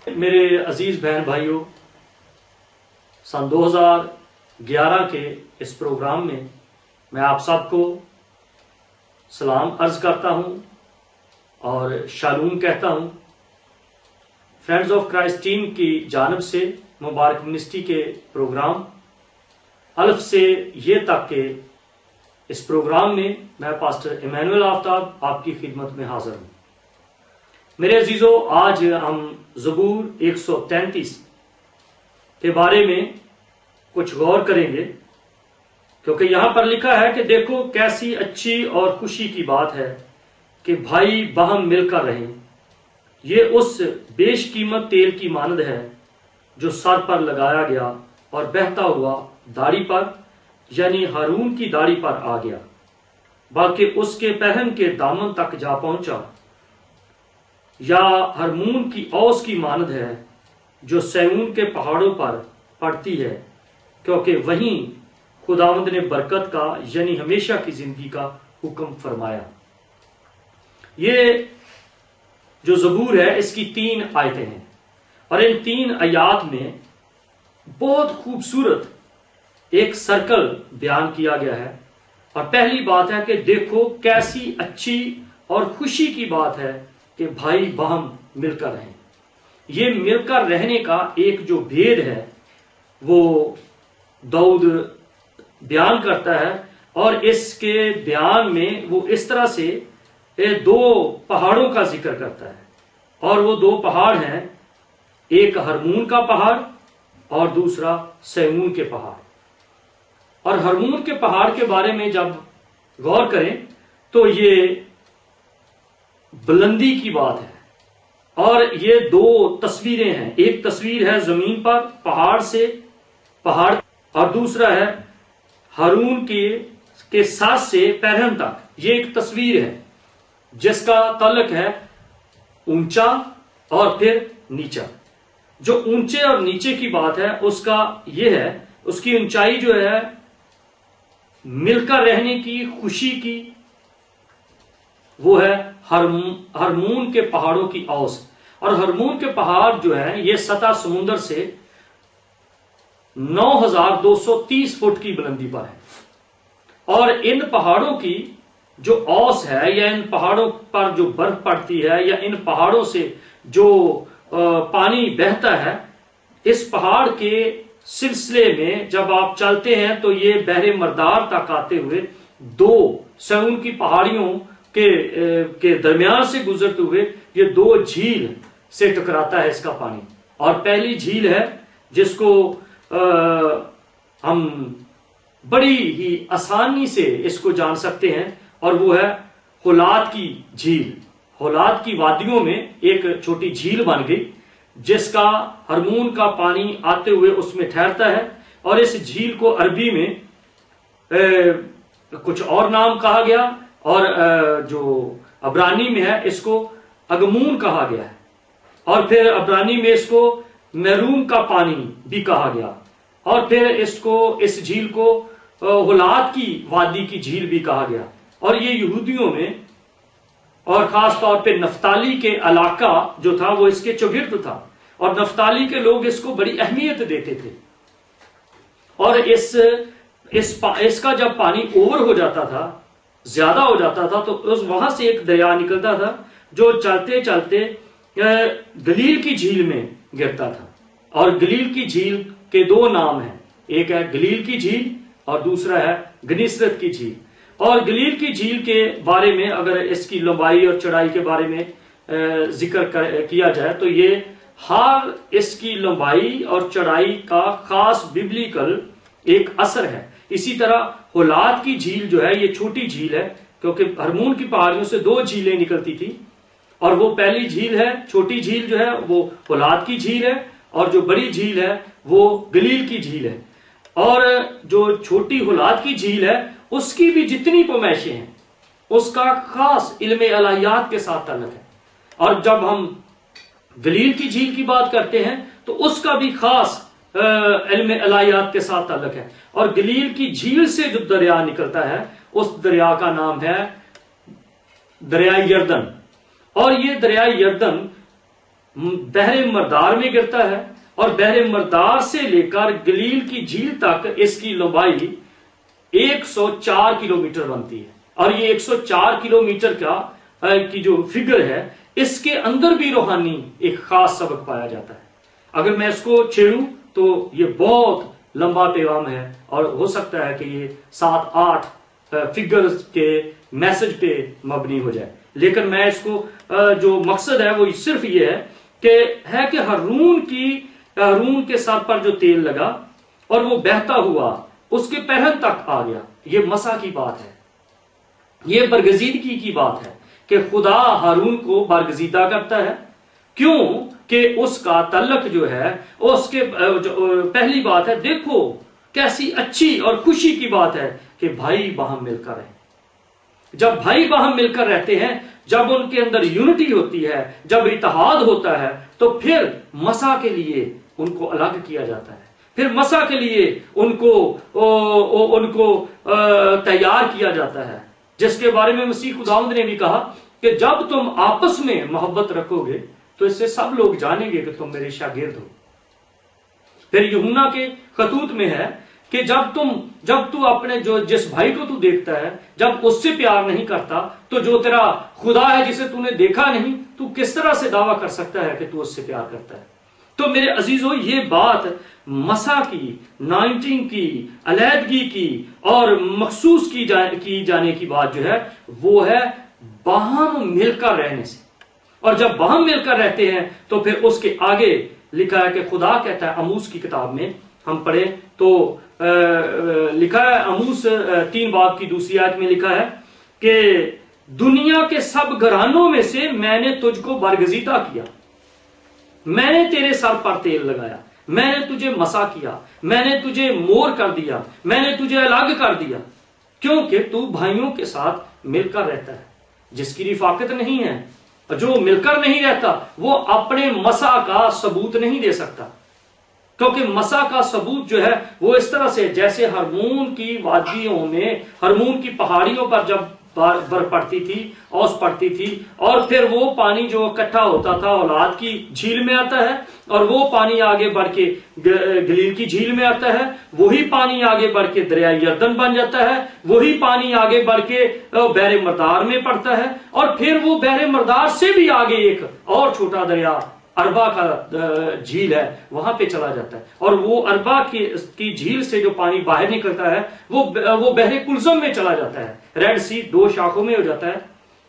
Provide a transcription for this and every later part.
میرے عزیز بہن بھائیوں، سن 2011 کے اس پروگرام میں آپ سب کو سلام عرض کرتا ہوں اور شالوم کہتا ہوں۔ فرینڈز آف کرائسٹ ٹیم کی جانب سے مبارک منسٹری کے پروگرام الف سے یہ تک کے اس پروگرام میں پاسٹر ایمینول آفتاب آپ کی خدمت میں حاضر ہوں۔ میرے عزیزوں، آج ہم زبور 133 کے بارے میں کچھ غور کریں گے، کیونکہ یہاں پر لکھا ہے کہ دیکھو کیسی اچھی اور خوشی کی بات ہے کہ بھائی باہم مل کر رہیں۔ یہ اس بیش قیمت تیل کی مانند ہے جو سر پر لگایا گیا اور بہتا ہوا داڑھی پر یعنی ہارون کی داڑھی پر آ گیا، بلکہ اس کے پہن کے دامن تک جا پہنچا، یا ہرمون کی اوس کی مانند ہے جو سیون کے پہاڑوں پر پڑتی ہے، کیونکہ وہیں خداوند نے برکت کا یعنی ہمیشہ کی زندگی کا حکم فرمایا۔ یہ جو زبور ہے اس کی 3 آیتیں ہیں، اور ان 3 آیات میں بہت خوبصورت ایک سرکل بیان کیا گیا ہے۔ اور پہلی بات ہے کہ دیکھو کیسی اچھی اور خوشی کی بات ہے کہ بھائی باہم مل کر رہیں۔ یہ مل کر رہنے کا ایک جو بھید ہے وہ داؤد بیان کرتا ہے، اور اس کے بیان میں وہ اس طرح سے 2 پہاڑوں کا ذکر کرتا ہے، اور وہ 2 پہاڑ ہیں، ایک ہرمون کا پہاڑ اور دوسرا سیمون کے پہاڑ۔ اور ہرمون کے پہاڑ کے بارے میں جب غور کریں تو یہ بلندی کی بات ہے، اور یہ 2 تصویریں ہیں، ایک تصویر ہے زمین پر پہاڑ سے پہاڑ، اور دوسرا ہے ہارون کے ساتھ سے پیرہن تک۔ یہ ایک تصویر ہے جس کا تعلق ہے اونچا اور پھر نیچا۔ جو اونچے اور نیچے کی بات ہے اس کا یہ ہے، اس کی اونچائی جو ہے مل کر رہنے کی خوشی کی، وہ ہے ہرمون کے پہاڑوں کی اوس۔ اور ہرمون کے پہاڑ جو ہیں یہ سطح سمندر سے 9230 فٹ کی بلندی پر ہے، اور ان پہاڑوں کی جو اوس ہے یا ان پہاڑوں پر جو برف پڑتی ہے یا ان پہاڑوں سے جو پانی بہتا ہے، اس پہاڑ کے سلسلے میں جب آپ چلتے ہیں تو یہ بحر مردار تک آتے ہوئے 2 سیون کی پہاڑیوں کے درمیان سے گزرتے ہوئے یہ 2 جھیل سے ٹکراتا ہے اس کا پانی۔ اور پہلی جھیل ہے جس کو ہم بڑی ہی آسانی سے اس کو جان سکتے ہیں، اور وہ ہے ہولاد کی جھیل۔ ہولاد کی وادیوں میں ایک چھوٹی جھیل بن گئی جس کا ہرمون کا پانی آتے ہوئے اس میں ٹھہرتا ہے، اور اس جھیل کو عربی میں کچھ اور نام کہا گیا، اور جو عبرانی میں ہے اس کو اگمون کہا گیا ہے، اور پھر عبرانی میں اس کو میروم کا پانی بھی کہا گیا، اور پھر اس جھیل کو ہولاد کی وادی کی جھیل بھی کہا گیا۔ اور یہ یہودیوں میں اور خاص طور پہ نفتالی کے علاقہ جو تھا وہ اس کے چوگرد تھا، اور نفتالی کے لوگ اس کو بڑی اہمیت دیتے تھے۔ اور اس کا جب پانی اوور ہو جاتا تھا، زیادہ ہو جاتا تھا، تو وہاں سے ایک دریا نکلتا تھا جو چلتے چلتے گلیل کی جھیل میں گرتا تھا۔ اور گلیل کی جھیل کے 2 نام ہیں، ایک ہے گلیل کی جھیل اور دوسرا ہے گنیسرت کی جھیل۔ اور گلیل کی جھیل کے بارے میں اگر اس کی لمبائی اور چڑھائی کے بارے میں ذکر کیا جائے تو یہ ہر اس کی لمبائی اور چڑھائی کا خاص ببلیکل ایک اثر ہے۔ اسی طرح ہولاد کی جھیل جو ہے یہ چھوٹی جھیل ہے، کیونکہ ہرمون کی پہاڑیوں سے 2 جھیلیں نکلتی تھی، اور وہ پہلی جھیل ہے، چھوٹی جھیل جو ہے وہ ہولاد کی جھیل ہے، اور جو بڑی جھیل ہے وہ گلیل کی جھیل ہے۔ اور جو چھوٹی ہولاد کی جھیل ہے اس کی بھی جتنی پیمائشیں ہیں اس کا خاص علم الہیات کے ساتھ تعلق ہے، اور جب ہم گلیل کی جھیل کی بات کرتے ہیں تو اس کا بھی خاص علم الہیات کے ساتھ تعلق ہے۔ اور گلیل کی جھیل سے جو دریا نکلتا ہے اس دریا کا نام ہے دریائے یردن، اور یہ دریائے یردن بحر مردار میں گرتا ہے اور بحر مردار سے لے کر گلیل کی جھیل تک اس کی لمبائی 104 کلومیٹر بنتی ہے، اور یہ 104 کلومیٹر کی جو فگر ہے، اس کے اندر بھی روحانی ایک خاص سبق پایا جاتا ہے۔ اگر میں اس کو چھیڑوں تو یہ بہت لمبا پیغام ہے، اور ہو سکتا ہے کہ یہ 7-8 فگرز کے میسج پہ مبنی ہو جائے، لیکن میں اس کو جو مقصد ہے وہ صرف یہ ہے کہ ہارون کے سر پر جو تیل لگا اور وہ بہتا ہوا اس کے پہن تک آ گیا، یہ مسا کی بات ہے، یہ برگزیدگی کی بات ہے کہ خدا ہارون کو برگزیدہ کرتا ہے۔ کیوں کہ اس کا تعلق جو ہے اس کے پہلی بات ہے، دیکھو کیسی اچھی اور خوشی کی بات ہے کہ بھائی باہم مل کر رہیں۔ جب بھائی باہم مل کر رہتے ہیں، جب ان کے اندر یونٹی ہوتی ہے، جب اتحاد ہوتا ہے، تو پھر مسا کے لیے ان کو الگ کیا جاتا ہے، پھر مسا کے لیے ان کو تیار کیا جاتا ہے، جس کے بارے میں مسیح خداوند نے بھی کہا کہ جب تم آپس میں محبت رکھو گے تو اس سے سب لوگ جانیں گے کہ تم میرے شاگرد ہو۔ پھر یوحنا کے خطوط میں ہے کہ جب تو اپنے جس بھائی کو تو دیکھتا ہے، جب اس سے پیار نہیں کرتا، تو جو تیرا خدا ہے جسے تو نے دیکھا نہیں، تو کس طرح سے دعویٰ کر سکتا ہے کہ تو اس سے پیار کرتا ہے؟ تو میرے عزیزو، یہ بات مسا کی، 19 کی، علیحدگی کی اور مخصوص کی جانے کی بات جو ہے وہ ہے باہم مل کر رہنے سے۔ اور جب باہم مل کر رہتے ہیں تو پھر اس کے آگے لکھا ہے کہ خدا کہتا ہے، آموس کی کتاب میں ہم پڑھیں تو لکھا ہے، آموس 3 باب کی 2 آیت میں لکھا ہے کہ دنیا کے سب گھرانوں میں سے میں نے تجھ کو برگزیدہ کیا، میں نے تیرے سر پر تیل لگایا، میں نے تجھے مسا کیا، میں نے تجھے مور کر دیا، میں نے تجھے الگ کر دیا، کیونکہ تو بھائیوں کے ساتھ مل کر رہتا ہے۔ جس کی رفاقت نہیں ہے، جو مل کر نہیں رہتا، وہ اپنے مسا کا ثبوت نہیں دے سکتا، کیونکہ مسا کا ثبوت جو ہے وہ اس طرح سے جیسے ہرمون کی وادیوں میں، ہرمون کی پہاڑیوں پر جب برف پڑتی تھی، اوس پڑتی تھی، اور پھر وہ پانی جو اکٹھا ہوتا تھا اولاد کی جھیل میں آتا ہے، اور وہ پانی آگے بڑھ کے گلیل کی جھیل میں آتا ہے، وہی پانی آگے بڑھ کے دریائے یردن بن جاتا ہے، وہی پانی آگے بڑھ کے بحر مردار میں پڑتا ہے، اور پھر وہ بحر مردار سے بھی آگے ایک اور چھوٹا دریا اربا کا جھیل ہے، وہاں پہ چلا جاتا ہے، اور وہ اربا کی جھیل سے جو پانی باہر نکلتا ہے وہ بحر کلزم میں چلا جاتا ہے، ریڈ سی 2 شاخوں میں ہو جاتا ہے،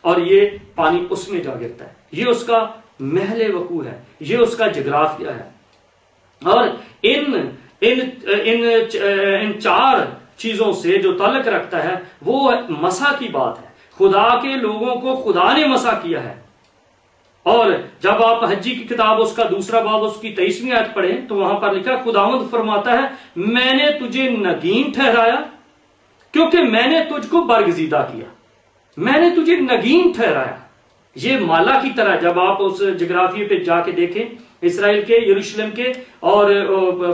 اور یہ پانی اس میں جا گرتا ہے۔ یہ اس کا محل وقوع ہے، یہ اس کا جغرافیہ ہے۔ اور ان 4 چیزوں سے جو تعلق رکھتا ہے وہ مسا کی بات ہے۔ خدا کے لوگوں کو خدا نے مسا کیا ہے، اور جب آپ حجی کی کتاب اس کا 2 باب اس کی 23ویں آیت پڑھیں تو وہاں پر لکھا، خداوند فرماتا ہے، میں نے تجھے نگین ٹھہرایا کیونکہ میں نے تجھ کو برگزیدہ کیا، میں نے تجھے نگین ٹھہرایا۔ یہ مالا کی طرح جب آپ اس جغرافیے پہ جا کے دیکھیں، اسرائیل کے، یروشلم کے اور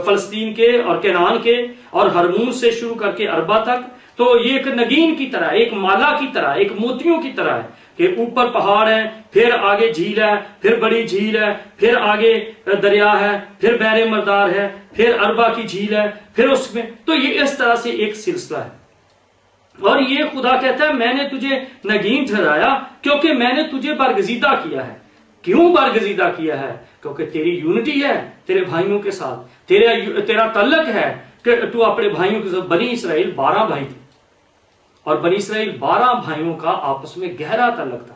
فلسطین کے اور کینان کے اور ہرمون سے شروع کر کے اربا تک، تو یہ ایک نگین کی طرح، ایک مالا کی طرح، ایک موتیوں کی طرح ہے کہ اوپر پہاڑ ہے، پھر آگے جھیل ہے، پھر بڑی جھیل ہے، پھر آگے دریا ہے، پھر بحر مردار ہے، پھر اربا کی جھیل ہے، پھر اس میں، تو یہ اس طرح سے ایک سلسلہ ہے۔ اور یہ خدا کہتا ہے، میں نے تجھے نگین ٹھہرایا کیونکہ میں نے تجھے برگزیدہ کیا ہے۔ کیوں برگزیدہ کیا ہے؟ کیونکہ تیری یونٹی ہے تیرے بھائیوں کے ساتھ، تیرا تعلق ہے کہ تو اپنے بھائیوں کے ساتھ۔ بنی اسرائیل 12 بھائی تھے، اور بنی اسرائیل 12 بھائیوں کا آپس میں گہرا تعلق تھا،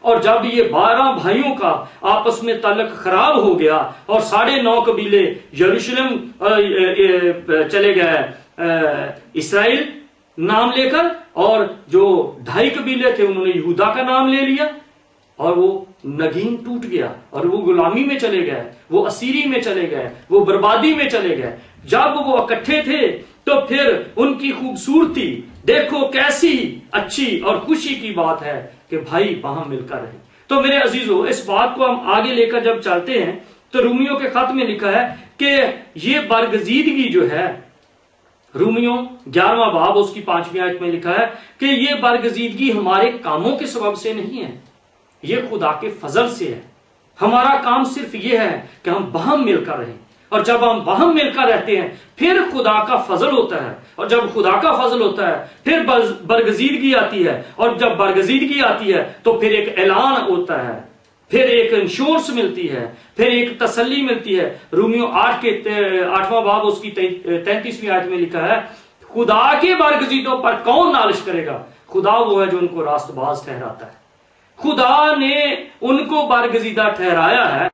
اور جب یہ 12 بھائیوں کا آپس میں تعلق خراب ہو گیا اور 9.5 قبیلے یروشلم چلے گئے اسرائیل نام لے کر، اور جو 2.5 قبیلے تھے انہوں نے یہودا کا نام لے لیا، اور وہ نگین ٹوٹ گیا، اور وہ غلامی میں چلے گئے، وہ اسیری میں چلے گئے، وہ بربادی میں چلے گئے۔ جب وہ اکٹھے تھے تو پھر ان کی خوبصورتی دیکھو، کیسی اچھی اور خوشی کی بات ہے کہ بھائی باہم مل کر رہے۔ تو میرے عزیزو، اس بات کو ہم آگے لے کر جب چلتے ہیں تو رومیوں کے خط میں لکھا ہے کہ یہ برگزیدگی جو ہے، رومیوں 11واں باب اس کی 5ویں آیت میں لکھا ہے کہ یہ برگزیدگی ہمارے کاموں کے سبب سے نہیں ہے، یہ خدا کے فضل سے ہے۔ ہمارا کام صرف یہ ہے کہ ہم باہم مل کر رہیں، اور جب ہم باہم مل کر رہتے ہیں پھر خدا کا فضل ہوتا ہے، اور جب خدا کا فضل ہوتا ہے پھر برگزیدگی آتی ہے، اور جب برگزیدگی آتی ہے تو پھر ایک اعلان ہوتا ہے، پھر ایک انشورنس ملتی ہے، پھر ایک تسلی ملتی ہے۔ رومیو 8واں باب اس کی 33ویں آیت میں لکھا ہے، خدا کے برگزیدوں پر کون نالش کرے گا؟ خدا وہ ہے جو ان کو راست باز ٹھہراتا ہے۔ خدا نے ان کو برگزیدہ ٹھہرایا ہے،